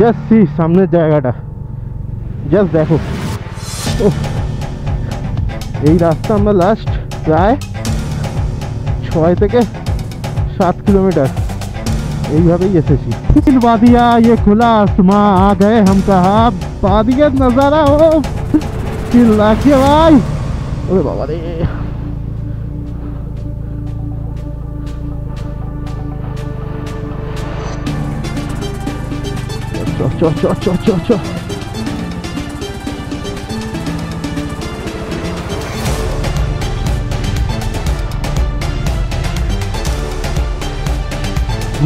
Just see সামনের জায়গাটা, just দেখো। এই রাস্তা আমরা লাস্ট প্রায় 6 থেকে 7 কিলোমিটার এইভাবেই এসেছি। বাদিয়া ये खुला आसमां आ गए हम कहा, बादिया नजारा हो चिल्ला के भाई। ओरे बाबा रे, चो चो चो चो चो।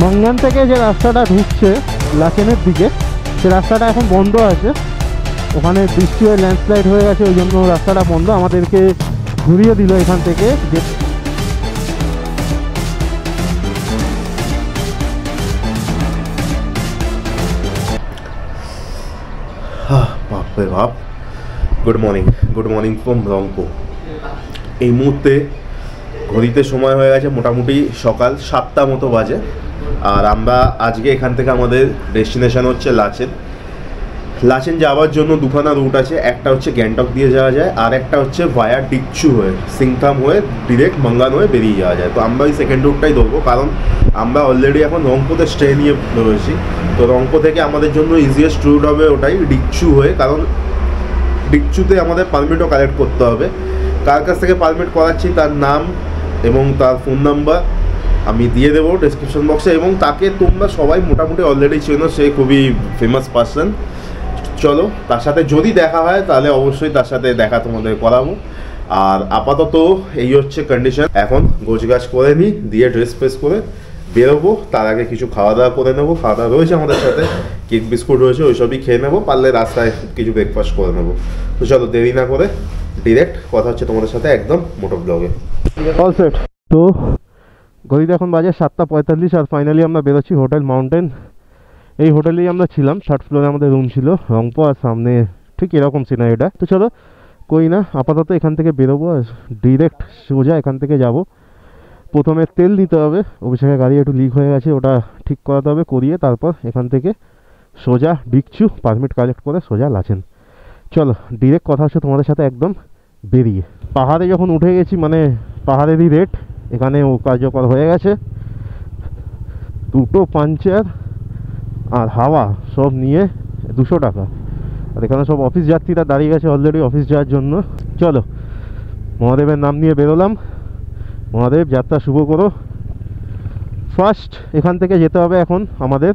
মঙ্গান থেকে যে রাস্তাটা ঢুকছে লাচেনের দিকে, সে রাস্তাটা এখন বন্ধ আছে। ওখানে বৃষ্টি হয়ে ল্যান্ডস্লাইড হয়ে গেছে, ওই জন্য রাস্তাটা বন্ধ। আমাদেরকে ঘুরিয়ে দিল এখান থেকে। যে বাপরে বাপ। Good morning from Rangpur. এই মুহূর্তে ঘড়িতে সময় হয়ে গেছে মোটামুটি সকাল 7টা মতো বাজে। আর আমরা আজকে এখান থেকে আমাদের ডেস্টিনেশন হচ্ছে লাচেন যাওয়ার জন্য দুখানা রুট আছে। একটা হচ্ছে গ্যাংটক দিয়ে যাওয়া যায়, আর একটা হচ্ছে ভায়া ডিকচু হয়ে সিংথাম হয়ে ডিরেক্ট মঙ্গান হয়ে বেরিয়ে যাওয়া যায়। তো আমরা ওই সেকেন্ড রুটটাই ধরবো, কারণ আমরা অলরেডি এখন রংপুতে স্টে নিয়ে রয়েছি। তো রংপুর থেকে আমাদের জন্য ইজিয়েস্ট রুট হবে ওটাই ডিকচু হয়ে, কারণ ডিকচুতে আমাদের পারমিটও কালেক্ট করতে হবে। কার কাছ থেকে পারমিট করাচ্ছি তার নাম এবং তার ফোন নাম্বার আমি দিয়ে দেবো ডেসক্রিপশন বক্সে, এবং তাকে তোমরা সবাই মোটামুটি অলরেডি চেনো, সে খুবই ফেমাস পার্সন। চলো তার সাথে যদি দেখা হয় তাহলে অবশ্যই তার সাথে দেখা তোমাদের করাবো। আর আপাতত এই হচ্ছে কন্ডিশন। এখন গোছগাছ করে নিই, দিয়ে ড্রেস ফ্রেস করে বেরোবো। তার আগে কিছু খাওয়া দাওয়া করে নেবো। খাওয়া দাওয়া রয়েছে আমাদের সাথে, কেক বিস্কুট রয়েছে, ওইসবই খেয়ে নেবো। পারলে রাস্তায় কিছু ব্রেকফাস্ট করে নেবো। তো চলো দেরি না করে ডিরেক্ট কথা হচ্ছে তোমাদের সাথে একদম মোটো ব্লগে। All set. তো ঘড়িতে এখন বাজে 7:45 আর ফাইনালি আমরা বেরোচ্ছি হোটেল মাউন্টেন। এই হোটেলেই আমরা ছিলাম, 3rd ফ্লোরে আমাদের রুম ছিল। রংপুর আর সামনে ঠিক এরকম সিনারিটা। তো চলো কই না, আপাতত এখান থেকে বেরোবো আর ডিরেক্ট সোজা এখান থেকে যাব। প্রথমে তেল দিতে হবে, অভিষেকের গাড়ি একটু লিক হয়ে গেছে, ওটা ঠিক করাতে হবে, করিয়ে তারপর এখান থেকে সোজা ডিকচু পারমিট কালেক্ট করে সোজা লাচেন। চলো ডিরেক্ট কথা হচ্ছে তোমাদের সাথে একদম বেরিয়ে। পাহাড়ে যখন উঠে গেছি, মানে পাহাড়েরই রেট এখানে ও কার্যকর হয়ে গেছে। দুটো পাঞ্চার আর হাওয়া সব নিয়ে 200 টাকা। আর এখানে সব অফিস যাত্রীরা দাঁড়িয়ে গেছে অলরেডি অফিস যাওয়ার জন্য। চলো মহাদেবের নাম নিয়ে বেরোলাম। মহাদেব যাত্রা শুভ করো। ফার্স্ট এখান থেকে যেতে হবে এখন আমাদের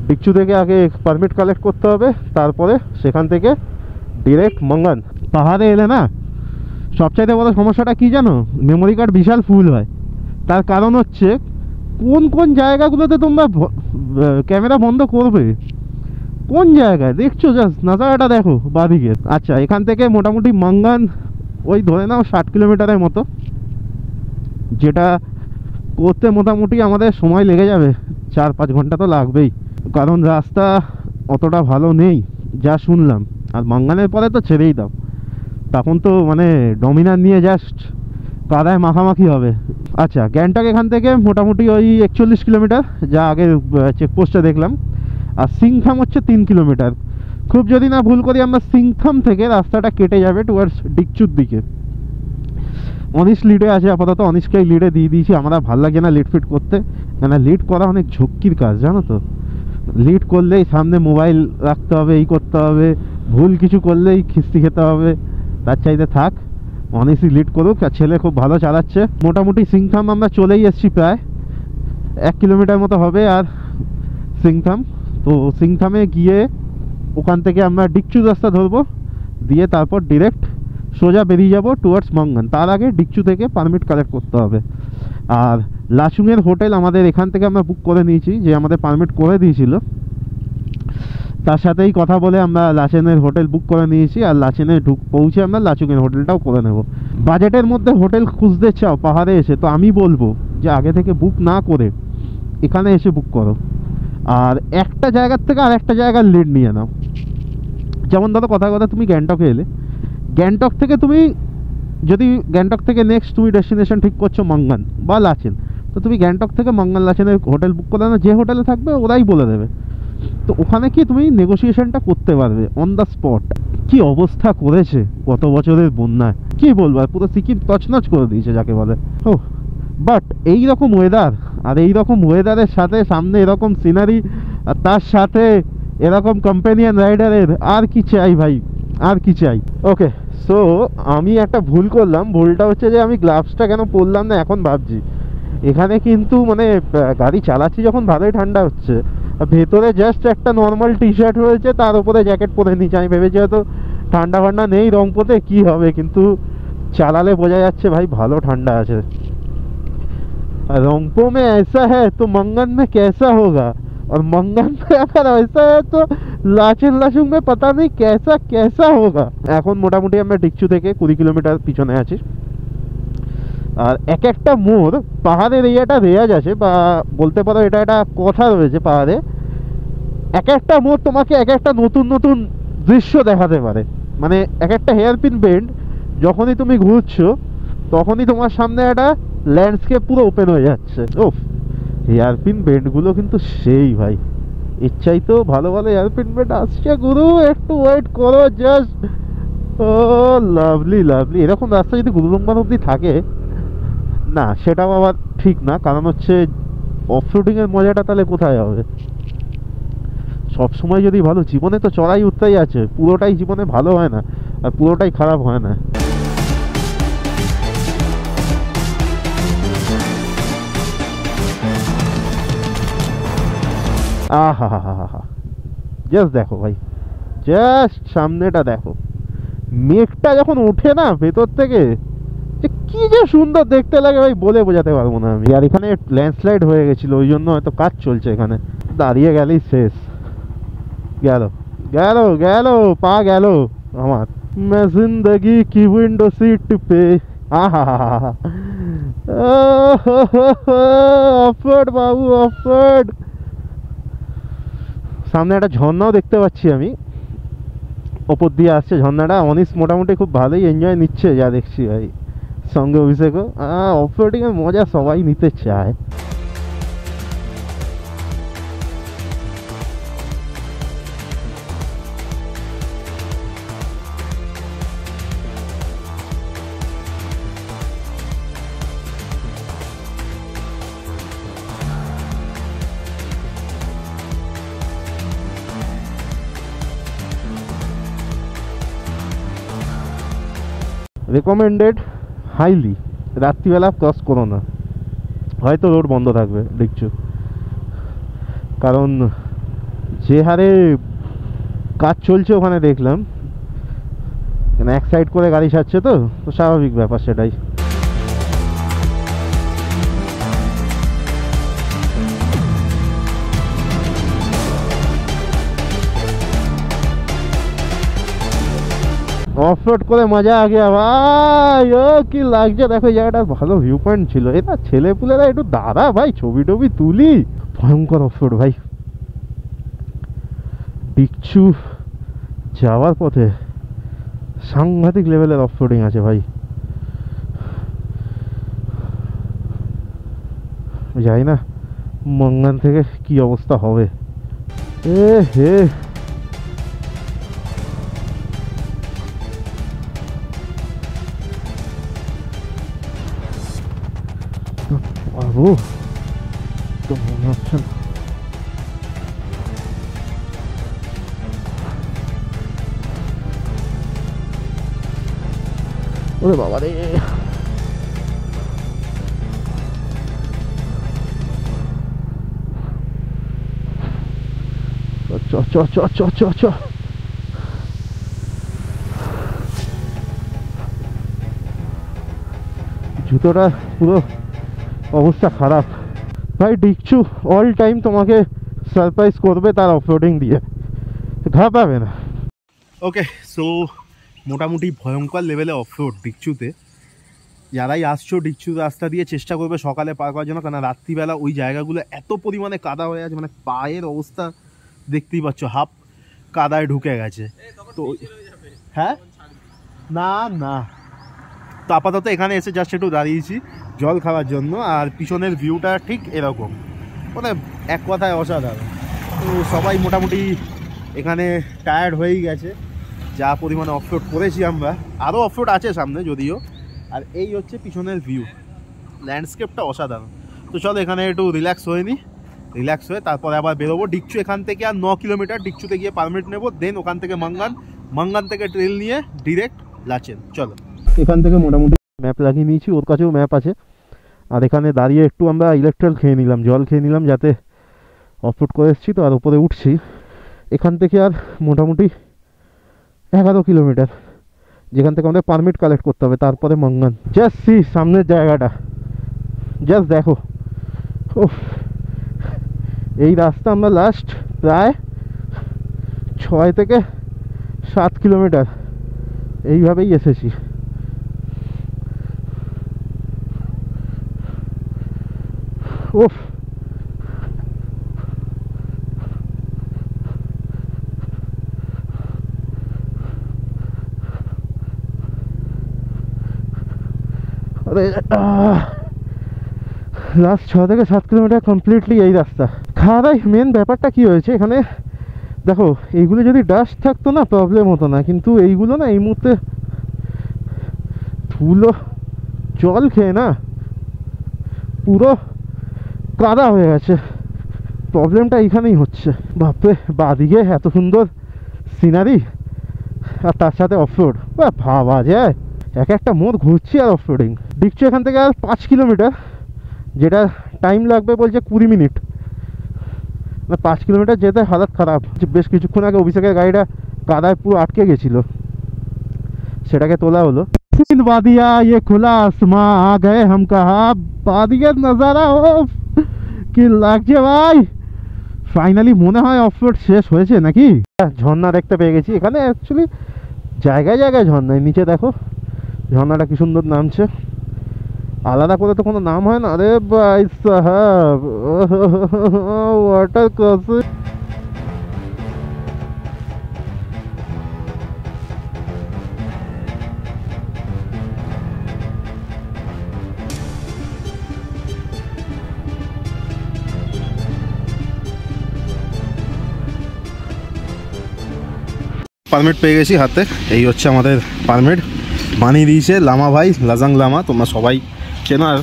ডিকচু থেকে আগে পারমিট কালেক্ট করতে হবে, তারপরে সেখান থেকে ডিরেক্ট মঙ্গান। পাহাড়ে এলে না সবচাইতে বড় সমস্যাটা কি জানো, মেমোরি কার্ড বিশাল ফুল হয়। তার কারণ হচ্ছে কোন কোন জায়গাগুলোতে তোমরা ক্যামেরা বন্ধ করবে, কোন জায়গায় দেখছো জাস্ট নাজারাটা দেখো বাদিকে। আচ্ছা এখান থেকে মোটামুটি মঙ্গান ওই ধরে নাও 60 কিলোমিটারের মতো, যেটা করতে মোটামুটি আমাদের সময় লেগে যাবে 4-5 ঘন্টা তো লাগবেই, কারণ রাস্তা অতটা ভালো নেই যা শুনলাম। আর মঙ্গানের পরে তো ছেড়েই দাও, তখন তো মানে ডমিনার নিয়ে জাস্ট কাদায় মাখামাখি হবে। আচ্ছা গ্যাংটক এখান থেকে মোটামুটি ওই 41 কিলোমিটার, যা আগে চেকপোস্টে দেখলাম। আর সিংথাম হচ্ছে 3 কিলোমিটার। খুব যদি না ভুল করি আমরা সিংথাম থেকে রাস্তাটা কেটে যাবে টুয়ার্ডস ডিকচুর দিকে। অনিশ লিডে আছে আপাতত, অনিশকেই লিডে দিয়ে দিয়েছি। আমরা ভাল লাগে না লিড ফিট করতে, কেন লিড করা অনেক ঝক্কির কাজ জানো তো। লিড করলেই সামনে মোবাইল রাখতে হবে, এই করতে হবে, ভুল কিছু করলেই খিস্তি খেতে হবে। তার চাইতে থাক অনিশই লিড করুক, আর ছেলে খুব ভালো চালাচ্ছে। মোটামুটি সিংথাম আমরা চলেই এসেছি, প্রায় 1 কিলোমিটার মতো হবে আর সিংথাম। তো সিংথামে গিয়ে ওখান থেকে আমরা ডিকচু রাস্তা ধরবো, দিয়ে তারপর ডিরেক্ট সোজা বেরিয়ে যাব টুয়ার্ডস মঙ্গান। তার আগে ডিকচু থেকে পারমিট কালেক্ট করতে হবে। আর লাচুংয়ের হোটেল আমাদের এখান থেকে আমরা বুক করে নিয়েছি, যে আমাদের পারমিট করে দিয়েছিল তার সাথেই কথা বলে আমরা লাচেনের হোটেল বুক করে নিয়েছি। আর লাচেনে পৌঁছে আমরা লাচুংয়ের হোটেলটাও করে নেব। বাজেটের মধ্যে হোটেল খুঁজতে চাও পাহাড়ে এসে, তো আমি বলবো যে আগে থেকে বুক না করে এখানে এসে বুক করো। আর একটা জায়গার থেকে আর একটা জায়গার লিড নিয়ে নাও। যেমন ধরো কথা তুমি গ্যাংটকে এলে, গ্যাংটক থেকে তুমি যদি গ্যাংটক থেকে নেক্সট তুমি ডেস্টিনেশন ঠিক করছো মঙ্গান বা লাচেন, তো তুমি গ্যাংটক থেকে মঙ্গান লাচেনের হোটেল বুক করে নাও। যে হোটেলে থাকবে ওরাই বলে দেবে তো ওখানে কি তুমি নেগোসিয়েশনটা করতে পারবে অন দ্য স্পট। কি অবস্থা করেছে গত বছরের বন্যায়, কি বলবো, পুরো সিকিম তছনছ করে দিয়েছে যাকে বলে। ও বাট এইরকম ওয়েদার, আর এইরকম ওয়েদারের সাথে সামনে এরকম সিনারি, আর তার সাথে এরকম কম্পেনিয়ন রাইডারের, আর কি চাই ভাই, আর কি চাই। ওকে, সো আমি একটা ভুল করলাম। ভুলটা হচ্ছে যে আমি গ্লাভসটা কেন পরলাম না এখন ভাবছি। এখানে কিন্তু মানে গাড়ি চালাচ্ছি যখন ভালোই ঠান্ডা হচ্ছে, ভেতরে জাস্ট একটা নর্মাল টি শার্ট রয়েছে, তার উপরে জ্যাকেট পরে নিচ্ছি। আমি ভেবেছি হয়তো ঠান্ডা ফান্ডা নেই রংপুরে কি হবে, কিন্তু চালালে বোঝা যাচ্ছে भाई ভালো ঠান্ডা আছে। रंगपो में ऐसा है तो मंगन में कैसा होगा, और मंगन में अगर ऐसा है तो लाचुंग लाचुंग में पता नहीं कैसा कैसा होगा। এখন মোটামুটি আমরা ডিকচু থেকে 20 কিলোমিটার পিছনে আছি, আর এক একটা মোড় পাহাড়ের এরিয়াটা রেয়াজ আছে, বা বলতে পারো এটা একটা কথা রয়েছে পাহাড়ে, এক একটা মোড় তোমাকে এক একটা নতুন নতুন দৃশ্য দেখাতে পারে। মানে এক একটা হেয়ারপিন বেন্ড যখনই তুমি ঘুরছো তখনই তোমার সামনে একটা ল্যান্ডস্কেপ পুরো ওপেন হয়ে যাচ্ছে। ও হেয়ারপিন বেন্ডগুলো কিন্তু সেই ভাই, এর চাইতেও ভালো ভালো হেয়ারপিন বেন্ড আসছে গুরু, একটু ওয়েট করো জাস্ট। ও লাভলি লাভলি। এরকম রাস্তা যদি গুরুরঙ্গন অব্দি থাকে না, সেটাও আবার ঠিক না, কারণ হচ্ছে অফরোডিংয়ের মজাটা তাহলে কোথায় হবে। সবসময় যদি ভালো, জীবনে তো চড়াই উঠতেই আছে, পুরোটাই জীবনে ভালো হয় না আর পুরোটাই খারাপ হয় না। আহা হা হা হা, জাস্ট দেখো ভাই, জাস্ট সামনেটা দেখো, মেঘটা যখন ওঠে না ভেতর থেকে, যে কি যে সুন্দর দেখতে লাগে ভাই, বলে বোঝাতে পারবো না আমি। আর এখানে ল্যান্ডস্লাইড হয়ে গেছিল, ওই জন্য হয়তো কাজ চলছে এখানে, দাঁড়িয়ে গেলেই শেষ। গেল গেল গেল, পা গেল আমার। मैं जिंदगी की विंडो सीट पे, आहा অফরোড বাবু অফরোড। সামনে একটা ঝর্ণাও দেখতে পাচ্ছি আমি, ওপর দিয়ে আসছে ঝর্ণাটা। অনিস মোটামুটি খুব ভালোই এনজয় নিচ্ছে যা দেখছি ভাই, সঙ্গে অভিষেকও। অফরোডিং এর মজা সবাই নিতে চায়। রেকমেন্ডেড হাইলি, রাত্রিবেলা ক্রস করো না, হয়তো রোড বন্ধ থাকবে দেখছো, কারণ যে হারে কাজ চলছে ওখানে দেখলাম, এক সাইড করে গাড়ি ছাড়ছে, তো স্বাভাবিক ব্যাপার সেটাই। অফরোড করে মজা আ গিয়া ভাই, ও কি লাগছে দেখো, জায়গাটা ভালো ভিউ পয়েন্ট ছিল। এটা ছেলেপুলেরা একটু দাঁড়া ভাই, ছবি টবি তুলি। ভয়ঙ্কর অফরোড ভাই, ডিকচু যাওয়ার পথে সাংঘাতিক লেভেলের অফরোডিং আছে ভাই। যাই না মঙ্গান থেকে কি অবস্থা হবে। এ হে, বাবু তো মনে হচ্ছে না। ওরে বাবা রে, চ চ চ চ চ চ। জুতোটা পুরো অবস্থা খারাপ ভাই। ডিকচু অল টাইম তোমাকে সারপ্রাইজ করবে তার অফরোডিং দিয়ে, ঘা পাবে না। ওকে, সো মোটামুটি ভয়ঙ্কর লেভেলে অফরোড ডিকচুতে। যারাই আসছো ডিকচু রাস্তা দিয়ে চেষ্টা করবে সকালে পার করার জন্য, কারণ রাত্রিবেলা ওই জায়গাগুলো এত পরিমাণে কাদা হয়ে আছে, মানে পায়ের অবস্থা দেখতেই পাচ্ছ, হাফ কাদায় ঢুকে গেছে। তো হ্যাঁ, না না, তো আপাতত এখানে এসে জাস্ট একটু দাঁড়িয়েছি জল খাওয়ার জন্য, আর পিছনের ভিউটা ঠিক এরকম, মানে এক কথায় অসাধারণ। তো সবাই মোটামুটি এখানে টায়ার্ড হয়েই গেছে, যা পরিমাণে অফরোড করেছি আমরা, আরও অফরোড আছে সামনে যদিও। আর এই হচ্ছে পিছনের ভিউ, ল্যান্ডস্কেপটা অসাধারণ। তো চলো এখানে একটু রিল্যাক্স হয়ে নিই, রিল্যাক্স হয়ে তারপরে আবার বেরোবো ডিকচু। এখান থেকে আর 9 কিলোমিটার, ডিকচুতে গিয়ে পারমিট নেবো, দেন ওখান থেকে মাঙ্গান থেকে ট্রেন নিয়ে ডিরেক্ট লাচেন। চলো এখান থেকে মোটামুটি ম্যাপ লাগিয়ে নিয়েছি, ওর কাছেও ম্যাপ আছে। আর এখানে দাঁড়িয়ে একটু আমরা ইলেকট্রল খেয়ে নিলাম, জল খেয়ে নিলাম, যাতে অফরোড করে এসেছি তো। আর উপরে উঠছি এখান থেকে আর মোটামুটি 11 কিলোমিটার, যেখান থেকে আমাদের পারমিট কালেক্ট করতে হবে, তারপরে মাঙ্গান। জাস্ট সি সামনের জায়গাটা, জাস্ট দেখো। ও এই রাস্তা আমরা লাস্ট প্রায় 6 থেকে 7 কিলোমিটার এইভাবেই এসেছি। ওফ আরে লাস্ট 6 থেকে 7 কিলোমিটার কমপ্লিটলি এই রাস্তা। খাওয়া মেন ব্যাপারটা কি হয়েছে এখানে দেখো, এইগুলো যদি ডাস্ট থাকতো না প্রবলেম হতো না, কিন্তু এইগুলো না এই মুহূর্তে ধুলো জল খেয়ে না পুরো কাদা হয়ে গেছে। প্রবলেমটা এইখানেই হচ্ছে। বাপরে, বাদিকে এত সুন্দর সিনারি আর তার সাথে অফরোড, ভাবা যায় এক একটা মোড় ঘুরছি আর অফরোডিং। ডিকচু এখান থেকে আর 5 কিলোমিটার, যেটা টাইম লাগবে বলছে 20 মিনিট। 5 কিলোমিটার যেতে হালত খারাপ। বেশ কিছুক্ষণ আগে অভিষেকের গাড়িটা কাদায় পুরো আটকে গেছিল, সেটাকে তোলা হলো। বাদিয়া ये खुला आसमां आ गए हम कहा, বাদিয়ার নজারা কি লাগছে ভাই। ফাইনালি মনে হয় অফরোড শেষ হয়েছে নাকি। ঝর্ণা দেখতে পেয়ে গেছি এখানে। অ্যাকচুয়ালি জায়গায় জায়গায় ঝর্ণা, নিচে দেখো ঝর্ণাটা কি সুন্দর নামছে, আলাদা করে তো কোনো নাম হয় না। আরে ভাই সাহেব, ওয়াটার ক্রসিং। পারমিট পেয়ে গেছি হাতে, এই হচ্ছে আমাদের পারমিট। বানিয়ে দিয়েছে লামা ভাই, লাজাং লামা, তোমরা সবাই চেনো। আর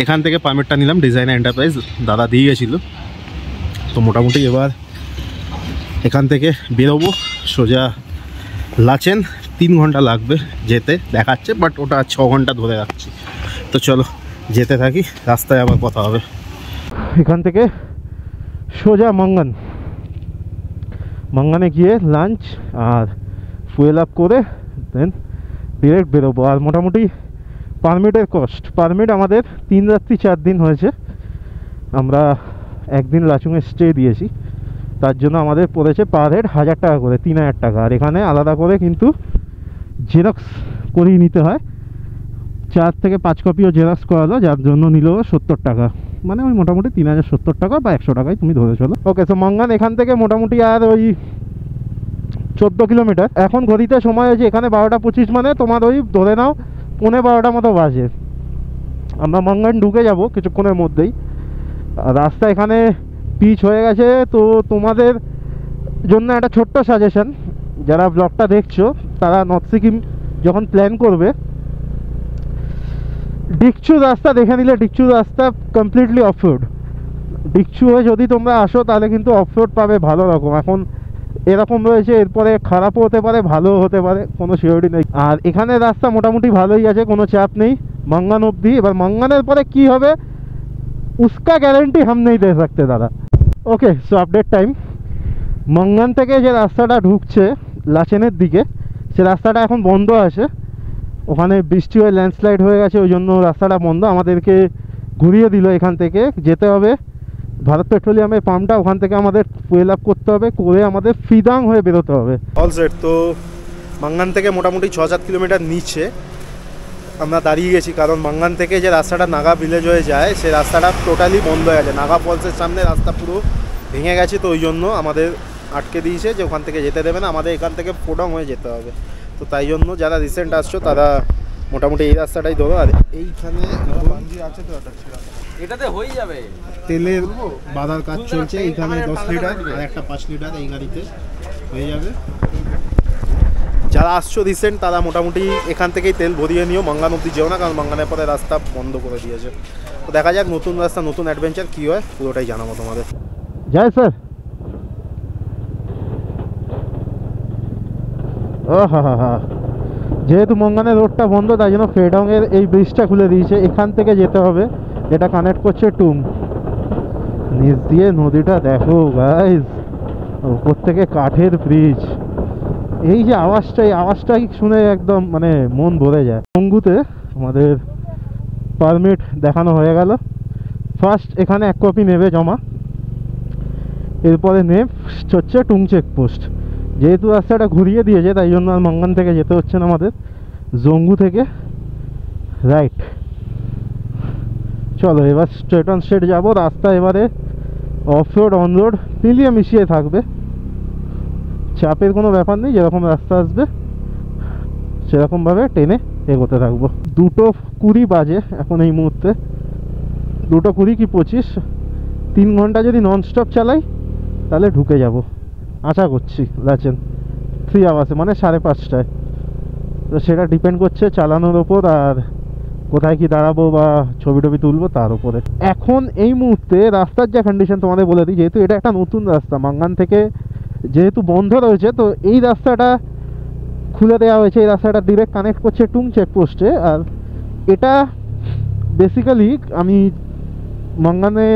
এখান থেকে পারমিটটা নিলাম, ডিজাইনার এন্টারপ্রাইজ দাদা দিয়ে গেছিলো। তো মোটামুটি এবার এখান থেকে বেরোবো সোজা লাচেন। 3 ঘন্টা লাগবে যেতে দেখাচ্ছে, বাট ওটা 6 ঘন্টা ধরে রাখছি। তো চলো যেতে থাকি, রাস্তায় আবার কথা হবে। এখান থেকে সোজা মাঙ্গানে গিয়ে লাঞ্চ আর ফুয়েল আপ করে দেন ডিরেক্ট বেরোবো। আর মোটামুটি পারমিটের কস্ট, পারমিট আমাদের 3 রাত্রি 4 দিন হয়েছে। আমরা একদিন লাচুংয়ে স্টে দিয়েছি, তার জন্য আমাদের পড়েছে পার হেড 1000 টাকা করে, 3000 টাকা। আর এখানে আলাদা করে কিন্তু জেরক্স করিয়ে নিতে হয়, 4 থেকে 5 কপিও জেরক্স করালো, যার জন্য নিল 70 টাকা। মানে ওই মোটামুটি 3070 টাকা বা 100 টাকায় তুমি ধরে চলো। ওকে, তো মাঙ্গান এখান থেকে মোটামুটি আর ওই 14 কিলোমিটার। এখন ঘড়িতে সময় হয়েছে এখানে 12টা 25, মানে তোমার ওই ধরে নাও 11:15 মতো বাজে। আমরা মাঙ্গান ঢুকে যাব কিছুক্ষণের মধ্যেই। রাস্তা এখানে পিচ হয়ে গেছে। তো তোমাদের জন্য একটা ছোট্ট সাজেশন, যারা ব্লগটা দেখছো তারা নর্থ সিকিম যখন প্ল্যান করবে, ডিকচু রাস্তা দেখে নিলে। ডিকচু রাস্তা কমপ্লিটলি অফরোড। ডিকচু হয়ে যদি তোমরা আসো তাহলে কিন্তু অফরোড পাবে ভালো রকম। এখন এরকম রয়েছে, এরপরে খারাপও হতে পারে, ভালোও হতে পারে, কোনো সিওরিটি নেই। আর এখানে রাস্তা মোটামুটি ভালোই আছে, কোনো চাপ নেই মাঙ্গান অবধি। এবার মাঙ্গানের পরে কি হবে उसका গ্যারেন্টি हम नहीं दे सकते দাদা। ওকে, সো আপডেট টাইম। মাঙ্গান থেকে যে রাস্তাটা ঢুকছে লাচেনের দিকে, সে রাস্তাটা এখন বন্ধ আছে। ওখানে বৃষ্টি হয়ে ল্যান্ডস্লাইড হয়ে গেছে, ওই জন্য রাস্তাটা বন্ধ। আমাদেরকে ঘুরিয়ে দিল, এখান থেকে যেতে হবে ভারত পেট্রোলিয়ামের পাম্পটা, ওখান থেকে আমাদের ফুয়েল আপ করতে হবে, করে আমাদের ফিদাং হয়ে বেরোতে হবে। All set. তো মাঙ্গান থেকে মোটামুটি 6-7 কিলোমিটার নিচে আমরা দাঁড়িয়ে গেছি, কারণ মাঙ্গান থেকে যে রাস্তাটা নাগা ভিলেজ হয়ে যায় সেই রাস্তাটা টোটালি বন্ধ হয়ে গেছে। নাগা ফলসের সামনে রাস্তা পুরো ভেঙে গেছে, তো ওই জন্য আমাদের আটকে দিয়েছে যে ওখান থেকে যেতে দেবে না, আমাদের এখান থেকে ফোডং হয়ে যেতে হবে। তো তাই জন্য যারা রিসেন্ট আসছো তারা মোটামুটি এই রাস্তাটাই ধরো। আর এইখানে আছে তো এটাতে হয়ে যাবে। তেলের বাঁধার কাজ চলছে। এইখানে 10 লিটার আর একটা 5 লিটার এই গাড়িতে হয়ে যাবে। যারা আসছো রিসেন্ট তারা মোটামুটি এখান থেকেই তেল ভরিয়ে নিও, মাঙ্গান অব্দি যেও না, কারণ মাঙ্গানের পরে রাস্তা বন্ধ করে দিয়েছে। তো দেখা যাক নতুন রাস্তা নতুন অ্যাডভেঞ্চার কী হয়, পুরোটাই জানাবো তোমাদের। জয় স্যার। ও হা হা হা, যেহেতু মঙ্গানের রোডটা বন্ধ তাই জন্য ফেডংয়ের এই ব্রিজটা খুলে দিয়েছে। এখান থেকে যেতে হবে, যেটা কানেক্ট করছে টুং। নিচ দিয়ে নদীটা দেখো গাইস, উপর থেকে কাঠের ব্রিজ। এই যে আওয়াজটা, এই আওয়াজটাই শুনে একদম মানে মন ভরে যায়। টঙ্গুতে আমাদের পারমিট দেখানো হয়ে গেল। ফার্স্ট এখানে 1 কপি নেবে জমা, এরপরে নেক্সট হচ্ছে টুং চেকপোস্ট। যেহেতু রাস্তাটা ঘুরিয়ে দিয়েছে তাই জন্য আর মঙ্গান থেকে যেতে হচ্ছে না, আমাদের জঙ্গু থেকে রাইট। চলো এবার স্ট্রেট অন স্ট্রেট যাবো। রাস্তা এবারে অফ রোড অন রোড মিলিয়ে মিশিয়ে থাকবে, চাপের কোনো ব্যাপার নেই। যেরকম রাস্তা আসবে সেরকমভাবে টেনে এগোতে থাকবো। 2:20 বাজে এখন এই মুহূর্তে, 2:20 কি 25। 3 ঘন্টা যদি ননস্টপ চালাই তাহলে ঢুকে যাব আশা করছি লাচেন 3 আওয়ার্সে, মানে 5:30টায়। তো সেটা ডিপেন্ড করছে চালানোর ওপর আর কোথায় কি দাঁড়াবো বা ছবি টবি তুলবো তার উপরে। এখন এই মুহূর্তে রাস্তার যা কন্ডিশন তোমাদের বলে দিই, যেহেতু এটা একটা নতুন রাস্তা, মাঙ্গান থেকে যেহেতু বন্ধ রয়েছে, তো এই রাস্তাটা খুলে দেওয়া হয়েছে। এই রাস্তাটা ডিরেক্ট কানেক্ট করছে টুং চেকপোস্টে। আর এটা বেসিক্যালি আমি মাঙ্গানে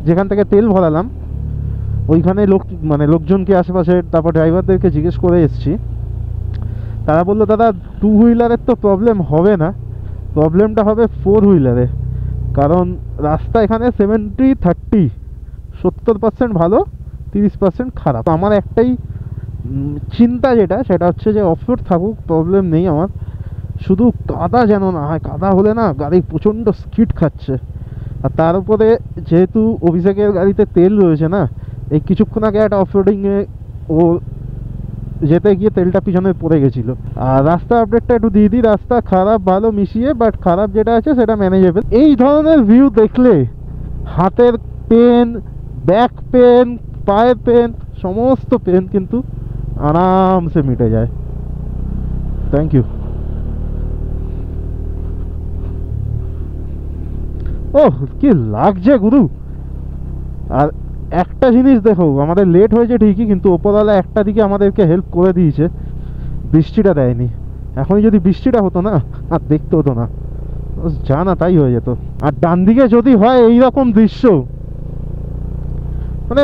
যেখান থেকে তেল ভরালাম ওইখানে লোকজনকে আশেপাশে, তারপর ড্রাইভারদেরকে জিজ্ঞেস করে এসেছি। তারা বললো দাদা 2 হুইলারের তো প্রবলেম হবে না, প্রবলেমটা হবে 4 হুইলারে। কারণ রাস্তা এখানে 70-30, 70% ভালো 30% খারাপ। আমার একটাই চিন্তা যেটা, সেটা হচ্ছে যে অফরোড থাকুক প্রবলেম নেই আমার, শুধু কাদা যেন না হয়। কাদা হলে না গাড়ি প্রচণ্ড স্কিড খাচ্ছে। আর তার উপরে যেহেতু অভিষেকের গাড়িতে তেল রয়েছে না, এই কিছুক্ষণ আগে একটা অফরোডিংয়ে ও যেতে গিয়ে তেলটা পিছনে পড়ে গেছিলো। আর রাস্তা আপডেটটা একটু দিয়ে দিই, রাস্তা খারাপ ভালো মিশিয়ে, বাট খারাপ যেটা আছে সেটা ম্যানেজেবল। এই ধরনের ভিউ দেখলে হাতের পেন, ব্যাক পেন, পায়ের পেন, সমস্ত পেন কিন্তু আরামসে মিটে যায়। Thank you. ওহ কি লাগছে গুরু। আর একটা জিনিস দেখো, আমাদের লেট হয়েছে ঠিকই, কিন্তু ওপরওয়ালা একটা দিকে আমাদেরকে হেল্প করে দিয়েছে, বৃষ্টিটা দেয়নি। এখনই যদি বৃষ্টিটা হতো না আর দেখতে হতো না, যা না তাই হয়ে যেত। আর ডান দিকে যদি হয় এইরকম দৃশ্য, মানে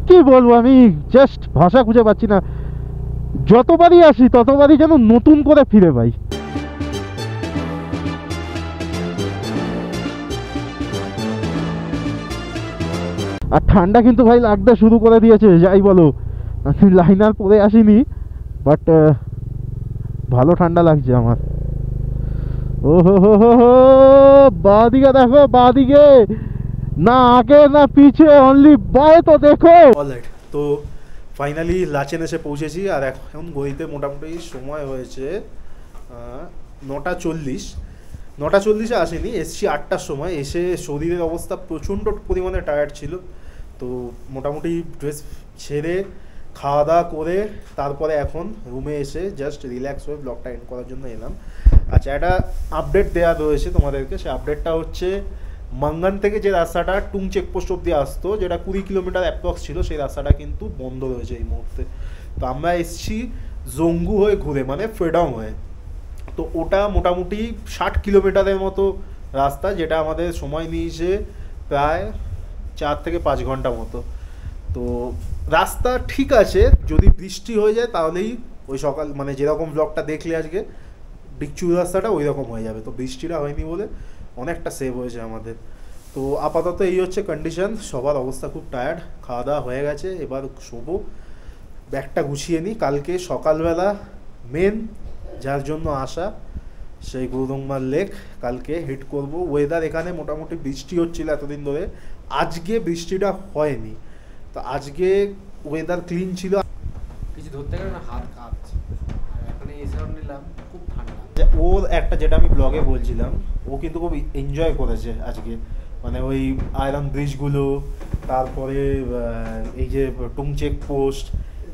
কি বলবো, আমি জাস্ট ভাষা খুঁজে পাচ্ছি না। যতবারই আসি ততবারই যেন নতুন করে ফিরে পাই। আর ঠান্ডা কিন্তু ভাই লাগতে শুরু করে দিয়েছে, যাই বলো। আমি লাইনার পরে আসিনি, বাট ভালো ঠান্ডা লাগছে আমার। ও হো হো হো হো, বাঁদিকে দেখো, বাঁদিকে না আগে না পিছে, অনলি বাই তো দেখো। অলরাইট, তো ফাইনালি লাচেন এসে পৌঁছেছি। আর এখন গড়িতে মোটামুটি সময় হয়েছে 9:40। 9:40-এ আসেনি, এসছি 8টার সময়। এসে শরীরের অবস্থা প্রচণ্ড পরিমাণে টায়ার্ড ছিল, তো মোটামুটি ড্রেস ছেড়ে খাওয়া দাওয়া করে তারপরে এখন রুমে এসে জাস্ট রিল্যাক্স হয়ে ব্লগটা এন্ড করার জন্য এলাম। আচ্ছা, একটা আপডেট দেওয়া রয়েছে তোমাদেরকে। সেই আপডেটটা হচ্ছে মাঙ্গান থেকে যে রাস্তাটা টুং চেকপোস্ট অব্দি আসতো, যেটা 20 কিলোমিটার অ্যাপ্রক্স ছিল, সেই রাস্তাটা কিন্তু বন্ধ রয়েছে এই মুহূর্তে। তো আমরা এসছি জঙ্গু হয়ে ঘুরে, মানে ফেডং হয়ে। তো ওটা মোটামুটি 60 কিলোমিটারের মতো রাস্তা, যেটা আমাদের সময় নিয়েছে প্রায় 4 থেকে 5 ঘন্টা মতো। তো রাস্তা ঠিক আছে, যদি বৃষ্টি হয়ে যায় তাহলেই ওই সকাল মানে যেরকম ব্লগটা দেখলে আজকে ডিকচুর রাস্তাটা ওই রকম হয়ে যাবে। তো বৃষ্টিটা হয়নি বলে অনেকটা সেভ হয়েছে আমাদের। তো আপাতত এই হচ্ছে কন্ডিশন। সবার অবস্থা খুব টায়ার্ড, খাওয়া দাওয়া হয়ে গেছে, এবার শোবো, ব্যাগটা গুছিয়ে নিই। কালকে সকালবেলা মেন যার জন্য আসা, সেই গৌরঙ্গার লেক কালকে হিট করব। ওয়েদার এখানে মোটামুটি বৃষ্টি হচ্ছিল এতদিন ধরে, আজকে বৃষ্টিটা হয়নি। তো আজকে ওয়েদার ক্লিন ছিল, কিছু ধরতে গেলে না হাত কাঁপছে। আর এখন এসে নিলাম, খুব ঠান্ডা। ওর একটা যেটা আমি ব্লগে বলছিলাম, ও কিন্তু খুব এনজয় করেছে আজকে, মানে ওই আয়রন ব্রিজগুলো, তারপরে এই যে টুং চেক পোস্ট,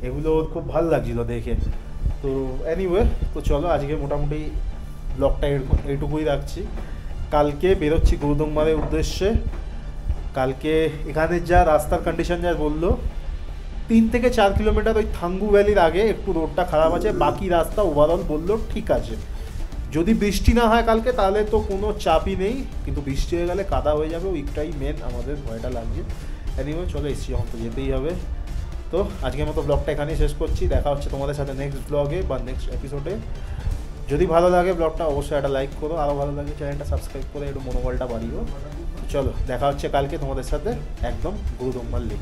এগুলো ওর খুব ভালো লাগছিল দেখে। তো এনিওয়ে, তো চলো আজকে মোটামুটি ব্লগটা এইটুকুই রাখছি। কালকে বেরোচ্ছি গুরুদংমারের উদ্দেশ্যে। কালকে এখানে যা রাস্তার কন্ডিশন যা বললো, 3 থেকে 4 কিলোমিটার ওই থাঙ্গু ভ্যালির আগে একটু রোডটা খারাপ আছে, বাকি রাস্তা ওভারঅল বললো ঠিক আছে। যদি বৃষ্টি না হয় কালকে তাহলে তো কোনো চাপই নেই, কিন্তু বৃষ্টি হয়ে গেলে কাদা হয়ে যাবে, ওইটাই মেন আমাদের ভয়টা লাগছে। এনিওয়ে চলে এসছি যখন, তো যেতেই হবে। তো আজকের মতো ব্লগটা এখানেই শেষ করছি। দেখা হচ্ছে তোমাদের সাথে নেক্সট ব্লগে বা নেক্সট এপিসোডে। যদি ভালো লাগে ব্লগটা অবশ্যই একটা লাইক করো, আরও ভালো লাগে চ্যানেলটা সাবস্ক্রাইব করে একটু মনোবলটা বাড়িও। চলো দেখা হচ্ছে কালকে তোমাদের সাথে একদম গুরুদংমার লেক।